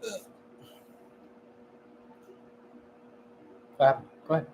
Go ahead.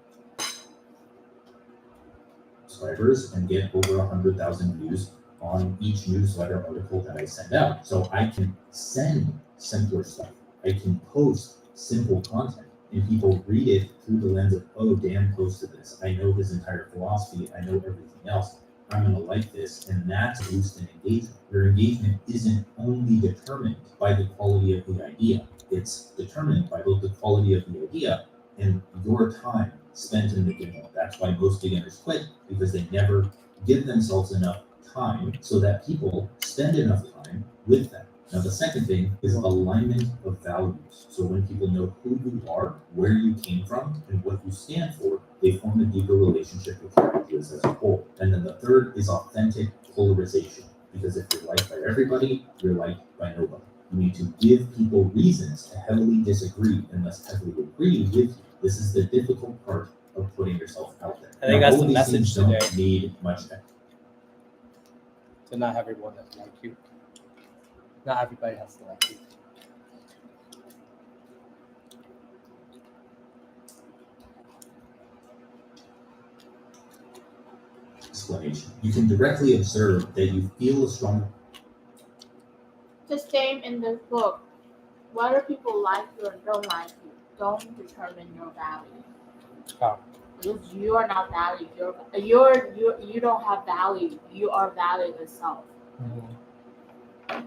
Subscribers and get over 100,000 views on each newsletter article that I send out. So I can send simpler stuff. I can post simple content, and people read it through the lens of, oh, Dan posted this. I know his entire philosophy. I know everything else. I'm going to like this. And that's a boost in engagement. Your engagement isn't only determined by the quality of the idea. It's determined by both the quality of the idea and your time spent in the demo. That's why most beginners quit, because they never give themselves enough time so that people spend enough time with them. Now, the second thing is alignment of values. So when people know who you are, where you came from, and what you stand for, they form a deeper relationship with your ideas as a whole. And then the third is authentic polarization. Because if you're liked by everybody, you're liked by nobody. You need to give people reasons to heavily disagree and thus heavily agree with you. This is the difficult part of putting yourself out there. I think now, that's the message today. Don't need much time. To not everyone has to like you. Not everybody has to like you. Explanation. You can directly observe that you feel a strong. The same in this book. Whether people like you or don't like you, don't determine your value. Oh. Because you are not valued. You don't have value. You are value itself. Mm-hmm.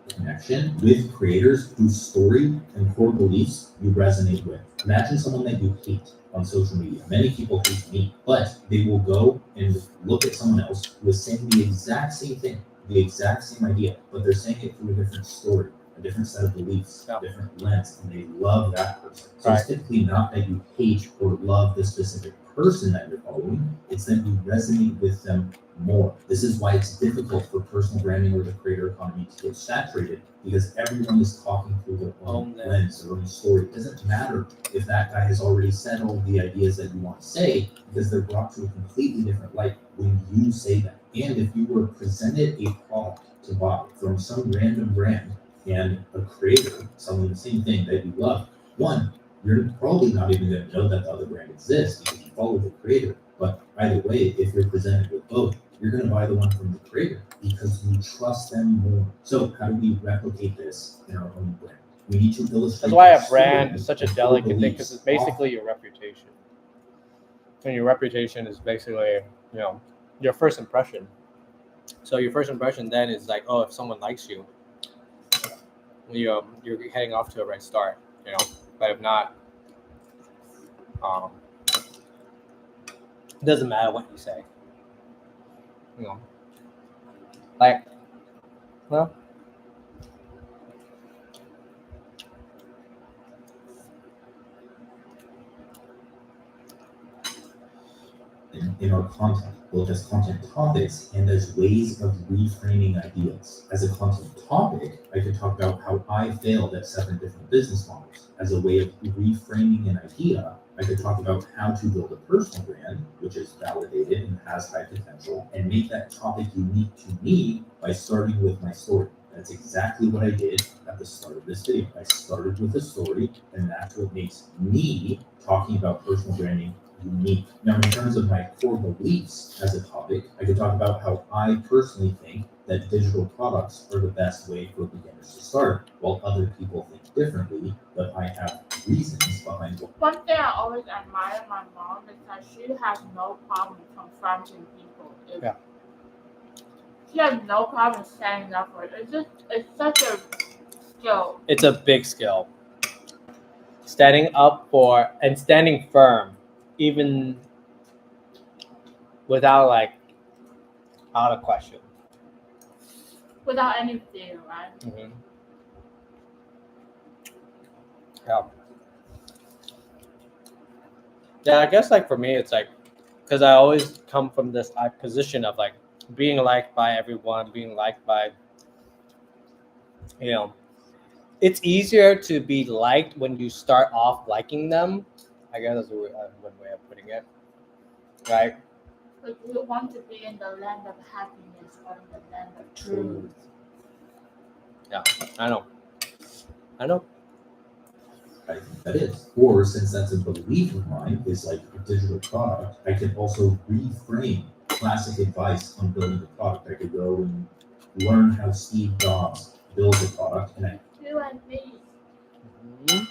Connection with creators whose story and core beliefs you resonate with. Imagine someone that you hate on social media. Many people hate me, but they will go and look at someone else who is saying the exact same thing, the exact same idea, but they're saying it through a different story, a different set of beliefs, a different lens, and they love that person. So It's typically not that you hate or love the specific person that you're following, it's that you resonate with them more. This is why it's difficult for personal branding or the creator economy to get saturated, because everyone is talking through their own lens, their own story. It doesn't matter if that guy has already said all the ideas that you want to say, because they're brought to a completely different light when you say that. And if you were presented a product to buy from some random brand and a creator selling the same thing that you love, one, you're probably not even going to know that the other brand exists because you follow the creator. But either way, if you're presented with both, you're going to buy the one from the creator because you trust them more. So how do we replicate this in our own brand? We need to illustrate. That's why a brand is such a delicate thing, because it's basically your reputation. And your reputation is basically, your first impression. So your first impression then is like, oh, if someone likes you, you're heading off to a right start, But if not, it doesn't matter what you say. Like, well, in our content, both as content topics and as ways of reframing ideas. As a content topic, I could talk about how I failed at 7 different business models. As a way of reframing an idea, I could talk about how to build a personal brand, which is validated and has high potential, and make that topic unique to me by starting with my story. That's exactly what I did at the start of this video. I started with a story, and that's what makes me talking about personal branding unique. Now, in terms of my core beliefs as a topic, I could talk about how I personally think that digital products are the best way for beginners to start, while other people think differently, but I have reasons behind what. One thing I always admire my mom is that she has no problem confronting people. She has no problem standing up for it. It's such a skill. It's a big skill. Standing up for and standing firm, even without out of question. Without any fear, right? Mm-hmm. Yeah. Yeah, I guess for me, it's because I always come from this position of being liked by everyone, being liked by, it's easier to be liked when you start off liking them. I guess that's a good way of putting it, right? But we want to be in the land of happiness or in the land of truth. Yeah, I know. I know. I think that is. Or since that's a belief of mine, is like a digital product, I can also reframe classic advice on building a product. I could go and learn how Steve Jobs builds a product, and You and me. Mhm.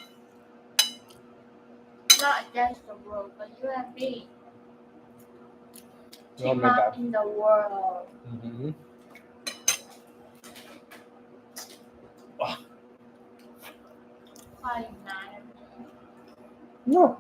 Not against the world, but you and me. Oh Team my up God. in the world. Mhm. 29. No.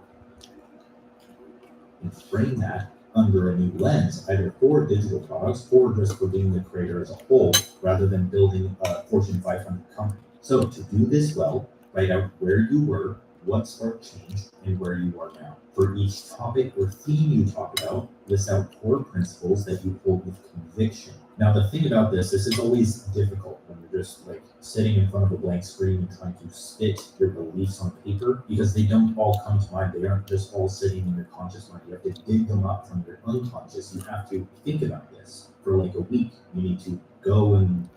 and frame that under a new lens, either for digital products or just for being the creator as a whole, rather than building a Fortune 500 company. So to do this well, write out where you were, what spark changed, and where you are now. For each topic or theme you talk about, list out core principles that you hold with conviction. Now, the thing about this is always difficult when you're just like sitting in front of a blank screen and trying to spit your beliefs on paper, because they don't all come to mind. They aren't just all sitting in your conscious mind. You have to dig them up from your unconscious. You have to think about this for like a week. You need to go and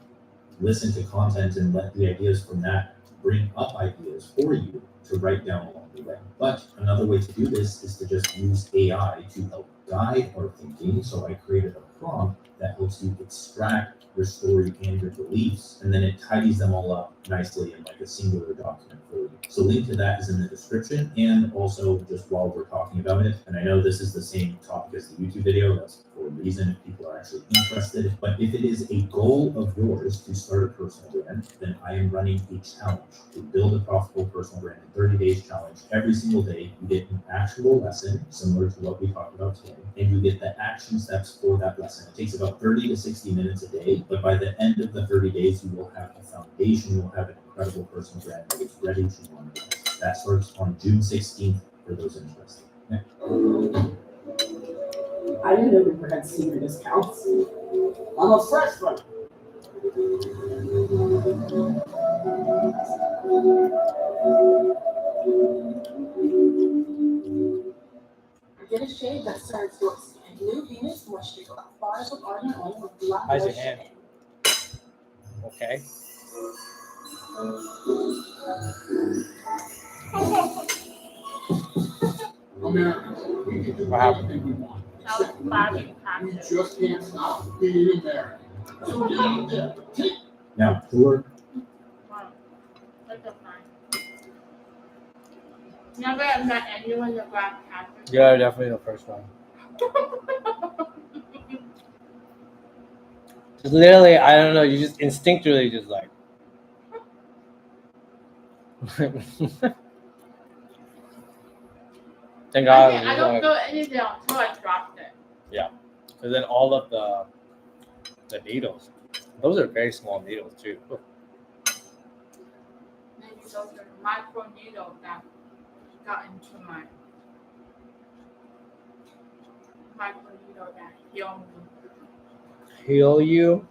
listen to content and let the ideas from that bring up ideas for you to write down along the way. But another way to do this is to just use AI to help guide our thinking. So I created a prompt that helps you extract your story and your beliefs, and then it tidies them all up nicely in like a singular document for you. So link to that is in the description, and also just while we're talking about it, and I know this is the same topic as the YouTube video, that's for a reason if people are actually interested, but if it is a goal of yours to start a personal brand, then I am running a challenge to build a profitable personal brand in 30 days challenge. Every single day you get an actual lesson similar to what we talked about today, and you get the action steps for that lesson. It takes about 30 to 60 minutes a day, but by the end of the 30 days, you will have a foundation, you will have an incredible personal brand that is ready to monetize. That starts on June 16th for those interested. Yeah. I didn't know we had senior discounts. I'm a freshman. Get a shade that serves your skin. Blue Venus Moisture Glove. Bars of argan oil with black How's your lotion. hand? Okay. America, we can do What happened? anything we want. That was Bobby We Patrick. just can't stop being American. So get out there. Take Now, for Wow. That's a fine. Never have met anyone that got Patrick. You're definitely the first one. Just literally, I don't know. You just instinctually just like. Thank God. I don't feel anything until I dropped it. And then all of the needles. Those are very small needles too. Maybe those are the micro needles that got into my micro needle that healed me. Heal you.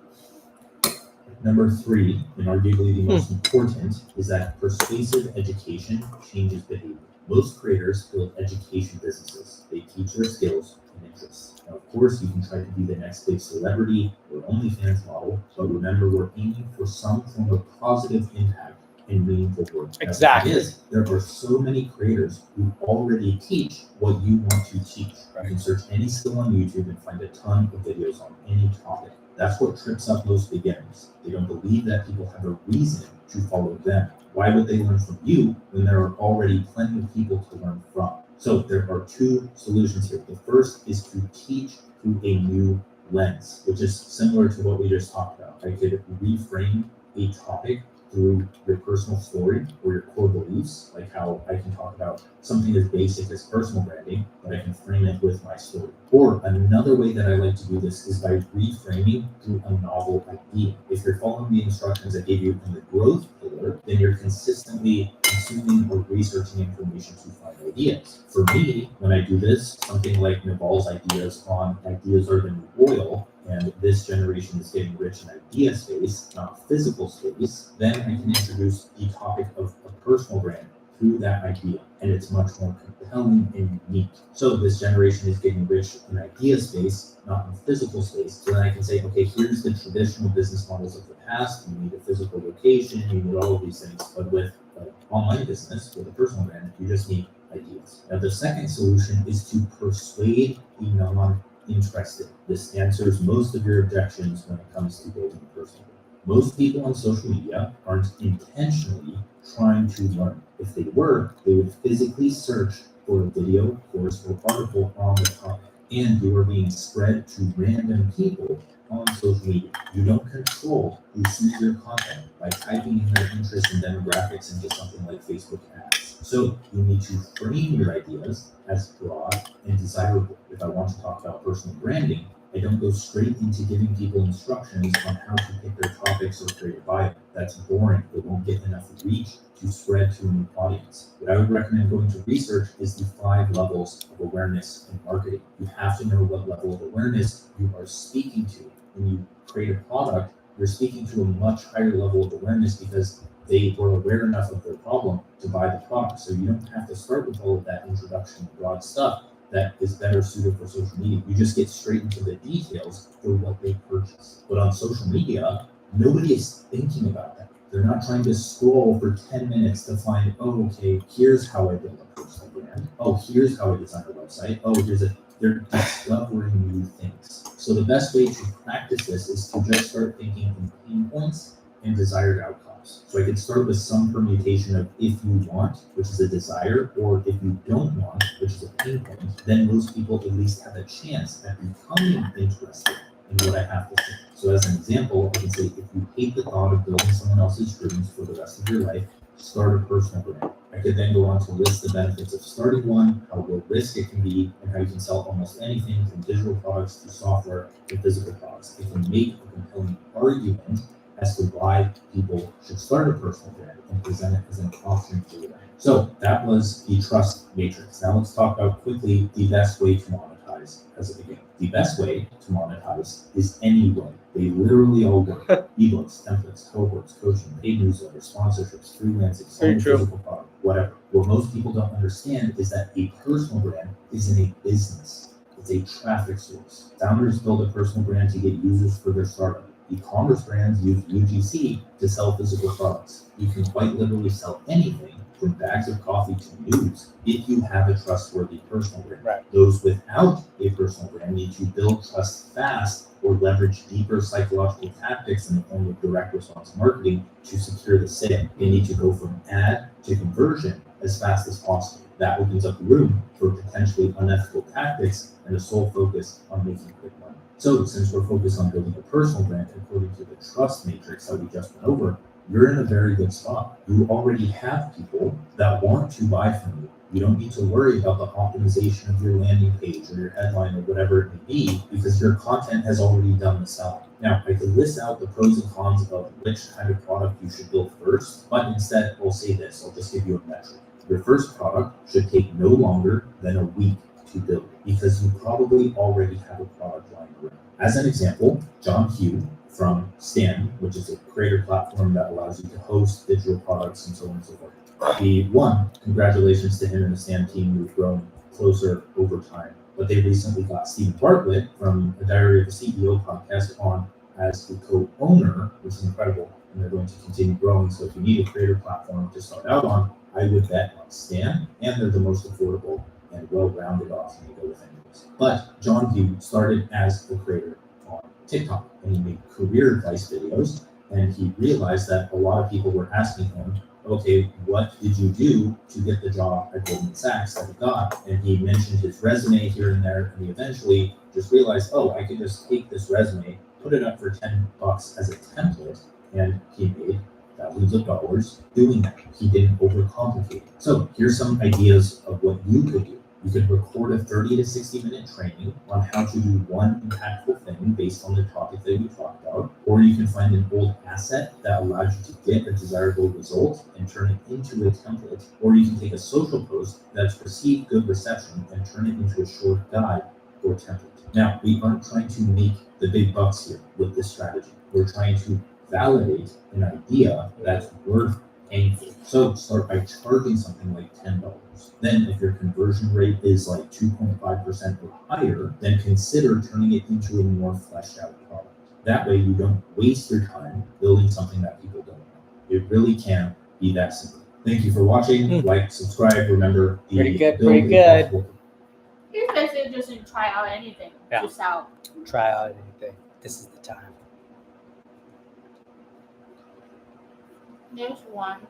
number 3, and arguably the most important, is that persuasive education changes behavior. Most creators build education businesses. They teach their skills and interests. Now, of course, you can try to be the next big celebrity or OnlyFans model, but remember, we're aiming for some form of positive impact and meaningful work. Exactly. There are so many creators who already teach what you want to teach. Right. You can search any skill on YouTube and find a ton of videos on any topic. That's what trips up most beginners. They don't believe that people have a reason to follow them. Why would they learn from you when there are already plenty of people to learn from? So there are 2 solutions here. The first is to teach through a new lens, which is similar to what we just talked about. I could reframe a topic through your personal story or your core beliefs, like how I can talk about something as basic as personal branding, but I can frame it with my story. Or another way that I like to do this is by reframing through a novel idea. If you're following the instructions I gave you in the growth pillar, then you're consistently consuming or researching information to find ideas. For me, when I do this, something like Naval's ideas on ideas are the new oil, and this generation is getting rich in idea space, not physical space, then I can introduce the topic of a personal brand through that idea, and it's much more compelling and unique. So this generation is getting rich in idea space, not in physical space. So then I can say, okay, here's the traditional business models of the past. You need a physical location, you need all of these things, but with a online business with a personal brand, you just need ideas. Now, the second solution is to persuade the non-interested. This answers most of your objections when it comes to building a personal brand. Most people on social media aren't intentionally trying to learn. If they were, they would physically search for a video, course, or article on the topic. And you are being spread to random people on social media. You don't control who sees your content by typing in their interests and demographics into something like Facebook ads. So you need to frame your ideas as broad and desirable. If I want to talk about personal branding, I don't go straight into giving people instructions on how to pick their topics or create a bio. That's boring. It won't get enough reach to spread to a new audience. What I would recommend going to research is the 5 levels of awareness in marketing. You have to know what level of awareness you are speaking to. When you create a product, you're speaking to a much higher level of awareness because they were aware enough of their problem to buy the product. So you don't have to start with all of that introduction broad stuff that is better suited for social media. You just get straight into the details for what they purchase. But on social media, nobody is thinking about that. They're not trying to scroll for 10 minutes to find, oh, okay, here's how I build a personal brand. Oh, here's how I design a website. Oh, they're discovering new things. So the best way to practice this is to just start thinking in pain points and desired outcomes. So I could start with some permutation of if you want, which is a desire, or if you don't want, which is a pain point. Then most people at least have a chance at becoming interested in what I have to say. So as an example, I can say, if you hate the thought of building someone else's dreams for the rest of your life, start a personal brand. I could then go on to list the benefits of starting one, how low risk it can be, and how you can sell almost anything from digital products to software to physical products. It can make a compelling argument as to why people should start a personal brand and present it as an option for them. So that was the trust matrix. Now let's talk about quickly the best way to monetize as a beginning. The best way to monetize is any way. They literally all work. Ebooks, templates, cohorts, coaching, paid newsletters, sponsorships, freelancing, selling physical product, whatever. What most people don't understand is that a personal brand isn't a business. It's a traffic source. Founders build a personal brand to get users for their startup. E-commerce brands use UGC to sell physical products. You can quite literally sell anything from bags of coffee to news if you have a trustworthy personal brand. Right. Those without a personal brand need to build trust fast or leverage deeper psychological tactics in the form of direct response marketing to secure the sale. They need to go from ad to conversion as fast as possible. That opens up room for potentially unethical tactics and a sole focus on making quick money. So since we're focused on building a personal brand according to the trust matrix that we just went over, you're in a very good spot. You already have people that want to buy from you. You don't need to worry about the optimization of your landing page or your headline or whatever it may be because your content has already done the selling. Now, I could list out the pros and cons about which kind of product you should build first, but instead I'll say this. I'll just give you a metric. Your first product should take no longer than a week to build because you probably already have a product line around. As an example, John Koe from Stand, which is a creator platform that allows you to host digital products and so on and so forth. Congratulations to him and the Stand team who've grown closer over time. But they recently got Steve Bartlett from a Diary of a CEO podcast on as the co-owner, which is incredible, and they're going to continue growing. So if you need a creator platform to start out on, I would bet on Stand, and they're the most affordable and well-rounded option to go with anyways. But John Koe started as a creator on TikTok, and he made career advice videos, and he realized that a lot of people were asking him, okay, what did you do to get the job at Goldman Sachs that he got? And he mentioned his resume here and there, and he eventually just realized, oh, I could just take this resume, put it up for $10 as a template, and he made thousands of dollars doing that. He didn't overcomplicate it. So here's some ideas of what you could do. You could record a 30 to 60 minute training on how to do one impactful thing based on the topic that you talked about, or you can find an old asset that allows you to get a desirable result and turn it into a template, or you can take a social post that's received good reception and turn it into a short guide or template. Now, we aren't trying to make the big bucks here with this strategy. We're trying to validate an idea that's worth paying for. So start by charging something like $10. Then if your conversion rate is like 2.5% or higher, then consider turning it into a more fleshed out product. That way you don't waste your time building something that people don't know. It really can be that simple. Thank you for watching. Like, subscribe. Remember, the Pretty good, build pretty is good. possible. He's basically just didn't try out anything Yeah. to sell. Try out anything. This is the time. There's one